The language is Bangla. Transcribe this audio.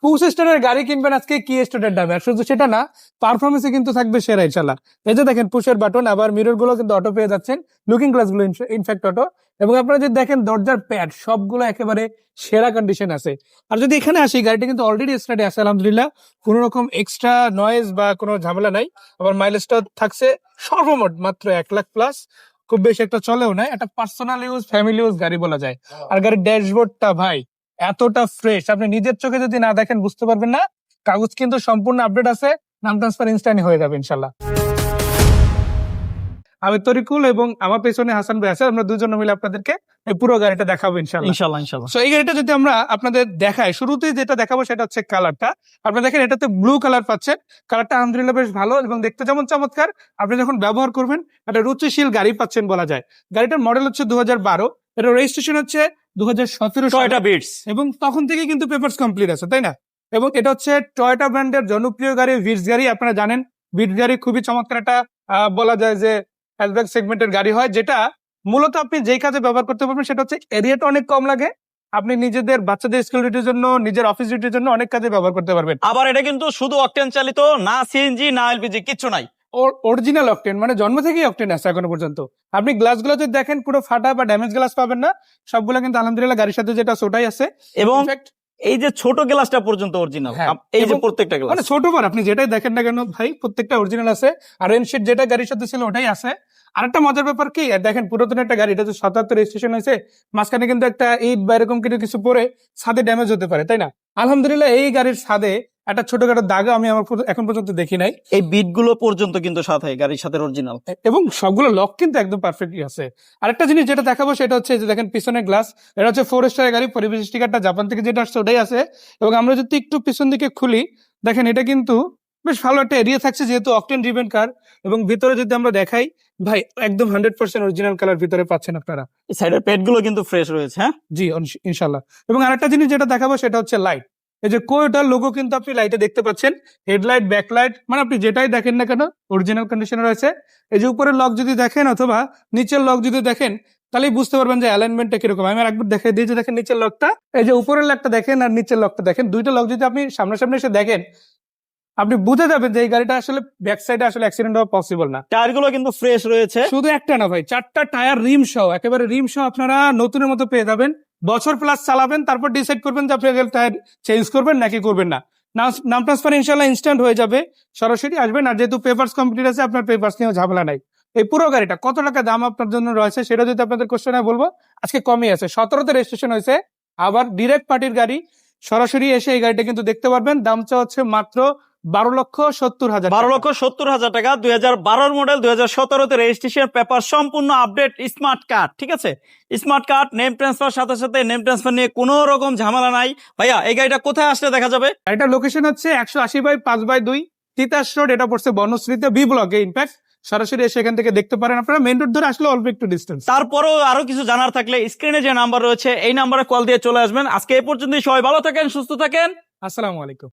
পুশ স্টারের গাড়ি কিনবেন আজকে কি স্টারের দামে, আর শুধু সেটা না, পারফরমেন্সে কিন্তু থাকবে সেরা ইনশাল্লাহ। এই যে দেখেন পুশের বাটন, আবার মিরর গুলো কিন্তু অটো পেয়ে যাচ্ছেন, লুকিং গ্লাস গুলো ইনফ্যাক্ট অটো। এবং আপনারা যদি দেখেন দরজার প্যাড সবগুলো একেবারে সেরা কন্ডিশন আছে। আর যদি এখানে আসি, গাড়িটা কিন্তু অলরেডি স্টার্টে আছে আলহামদুলিল্লাহ, কোনো রকম এক্সট্রা নয়েজ বা কোনো ঝামেলা নাই। আবার মাইলেজটা থাকছে সর্বমোট মাত্র 1,00,000+। খুব বেশি একটা চলেও না, একটা পার্সোনাল ইউজ ফ্যামিলি ইউজ গাড়ি বলা যায়। আর গাড়ির ড্যাশবোর্ডটা ভাই এতটা ফ্রেশ, আপনি নিজের চোখে যদি না দেখেন বুঝতে পারবেন না। কাগজ কিন্তু সম্পূর্ণ আপডেট আছে, নাম ট্রান্সফার ইনস্ট্যান্ট হয়ে যাবে ইনশাল্লাহ। আমি তরিকুল এবং আমার পেছনে হাসান ভাই আছে, আমরা দুজন মিলে আপনাদেরকে এই পুরো গাড়িটা দেখাবো ইনশাল্লাহ। ইনশাল্লাহ ইনশাল্লাহ। সো এই গাড়িটা যদি আমরা আপনাদের দেখাই, শুরুতেই যেটা দেখাবো সেটা হচ্ছে কালারটা। আপনারা দেখেন এটাতে ব্লু কালার পাচ্ছেন, কালারটা আলহামদুলিল্লাহ বেশ ভালো এবং দেখতে যেমন চমৎকার, আপনি যখন ব্যবহার করবেন একটা রুচিশীল গাড়ি পাচ্ছেন বলা যায়। গাড়িটার মডেল হচ্ছে 2012, এটা রেজিস্ট্রেশন হচ্ছে 2017 টয়োটা বিটস। এবং তখন থেকে কিন্তু পেপারস কমপ্লিট আছে, তাই না? এবং এটা হচ্ছে টয়োটা ব্র্যান্ডের জনপ্রিয় গাড়ি ভিটস গাড়ি। আপনারা জানেন ভিটস গাড়ি খুবই চমৎকার একটা বলা যায় যে হ্যাচব্যাক সেগমেন্টের গাড়ি হয়, যেটা মূলত আপনি যেই কাজে ব্যবহার করতে পারবেন সেটা হচ্ছে এরিয়াটা অনেক কম লাগে, আপনি নিজেদের বাচ্চাদের স্কুল ডিউটির জন্য, নিজের অফিস ডিউটির জন্য অনেক কাজে ব্যবহার করতে পারবেন। আবার এটা কিন্তু শুধু অকটেন চালিত না, সিএনজি না এলপিজি কিচ্ছু নাই, অরিজিনাল অকটেন, মানে জন্ম থেকেই অকটেন আছে এখনো পর্যন্ত। আপনি গ্লাসগুলো যদি দেখেন পুরো ফাটা বা ড্যামেজ গ্লাস পাবেন না, সবগুলো কিন্তু আলহামদুলিল্লাহ গাড়ির সাথে যেটা ওটাই আছে। এবং ইনফ্যাক্ট এই যে ছোট গ্লাসটা পর্যন্ত অরিজিনাল, হ্যাঁ, এই যে এবং প্রত্যেকটা গ্লাস মানে ছোট বড় আপনি যেটাই দেখেন না কেন ভাই প্রত্যেকটা অরিজিনাল আছে। আর রেনশিট যেটা গাড়ির সাথে ছিল ওটাই আছে। আরেকটা মজার ব্যাপার কি, দেখেন পুরাতন একটা গাড়ি, এটা তো 77 রেজিস্ট্রেশন হয়েছে, মাঝখানে কিন্তু একটা ইট বা এরকম কিছু পরে ছাদে ড্যামেজ হতে পারে, তাই না? আলহামদুলিল্লাহ এই গাড়ির ছাদে একটা ছোটখাটো দাগও আমি আমার এখন পর্যন্ত দেখি নাই। এই বিট গুলো পর্যন্ত কিন্তু সাথে গাড়ির সাথে অরিজিনাল, এবং সবগুলো লক কিন্তু একদম পারফেক্টলি আছে। আরেকটা জিনিস যেটা দেখাবো সেটা হচ্ছে যে দেখেন পিছনের গ্লাস, এটা হচ্ছে 4 স্টারের গাড়ি, পরিবেশ স্টিকারটা জাপান থেকে যেটা আসছে ওটাই আছে। এবং আমরা যদি একটু পিছন দিকে খুলি, দেখেন এটা কিন্তু বেশ ভালো একটা এরিয়া থাকছে যেহেতু অকটেন ড্রিভেন কার। এবং ভিতরে যদি আমরা দেখাই ভাই একদম 100% অরিজিনাল কালার ভিতরে পাচ্ছেন আপনারা। এই সাইডের পেট গুলো কিন্তু ফ্রেশ রয়েছে। হ্যাঁ জি ইনশাল্লাহ। এবং আরেকটা জিনিস যেটা দেখাবো সেটা হচ্ছে লাইট। এই যে কোয়োটার লোগো কিন্তু আপনি লাইটে দেখতে পাচ্ছেন, হেডলাইট ব্যাকলাইট মানে আপনি যেটাই দেখেন না কেন অরিজিনাল কন্ডিশনে রয়েছে। এই যে উপরের লক যদি দেখেন অথবা নিচের লক যদি দেখেন, তাহলেই বুঝতে পারবেন যে অ্যালাইনমেন্টটা কিরকম। আমি একবার দেখাই দিই, যে দেখেন নিচের লকটা, এই যে উপরের লকটা দেখেন আর নিচের লকটা দেখেন, দুইটা লক যদি আপনি সামনাসামনি এসে দেখেন, আপনি বুঝে যাবেন যে এই গাড়িটা আসলে ব্যাক সাইডে আসলে অ্যাক্সিডেন্ট হওয়া পসিবল না। টায়ার গুলো কিন্তু ফ্রেশ রয়েছে। শুধু একটা না ভাই, 4টা টায়ার রিম সহ, একেবারে রিম সহ আপনারা নতুনের মতো পেয়ে যাবেন। বছর প্লাস চালাবেন, তারপর ডিসাইড করবেন যে আপনি টায়ার চেঞ্জ করবেন নাকি করবেন না। নাম ট্রান্সফার ইনশাল্লাহ ইনস্ট্যান্ট হয়ে যাবে, সরাসরি আসবেন। আর যেহেতু পেপারস কমপ্লিট আছে, আপনার পেপারস নিয়েও ঝামেলা নাই। এই পুরো গাড়িটা কত টাকা দাম আপনার জন্য রয়েছে সেটা যদি আপনাদের কোশ্চেনে বলবো, আজকে কমই আছে, 17তে রেজিস্ট্রেশন হয়েছে। আবার ডিরেক্ট পার্টির গাড়ি, সরাসরি এসে এই গাড়িটা কিন্তু দেখতে পারবেন। দামটা হচ্ছে মাত্র 12,70,000। 12,70,000 টাকা, 2012 মডেল, 2017তে রেজিস্ট্রেশন, পেপার সম্পূর্ণ আপডেট, স্মার্ট কার্ড। ঠিক আছে, স্মার্ট কার্ড, নেম ট্রান্সফার, সাথে সাথে নেম ট্রান্সফার নিয়ে কোনো রকম ঝামেলা নাই। ভাইয়া এই গাড়িটা কোথায় আসলে দেখা যাবে? এটা লোকেশন হচ্ছে 180/5/2 তিতাস রোড, এটা পড়ছে বনশ্রীতে বি ব্লকে। ইনফ্যাক্ট সরাসরি এসে এখান থেকে দেখতে পারেন, আপনারা মেইন রোড ধরে আসলে অল্প একটু ডিস্টেন্স। তারপরেও আরো কিছু জানার থাকলে স্ক্রিনে যে নাম্বার রয়েছে এই নাম্বারে কল দিয়ে চলে আসবেন। আজকে এই পর্যন্তই, সবাই ভালো থাকেন, সুস্থ থাকেন, আসসালামু আলাইকুম।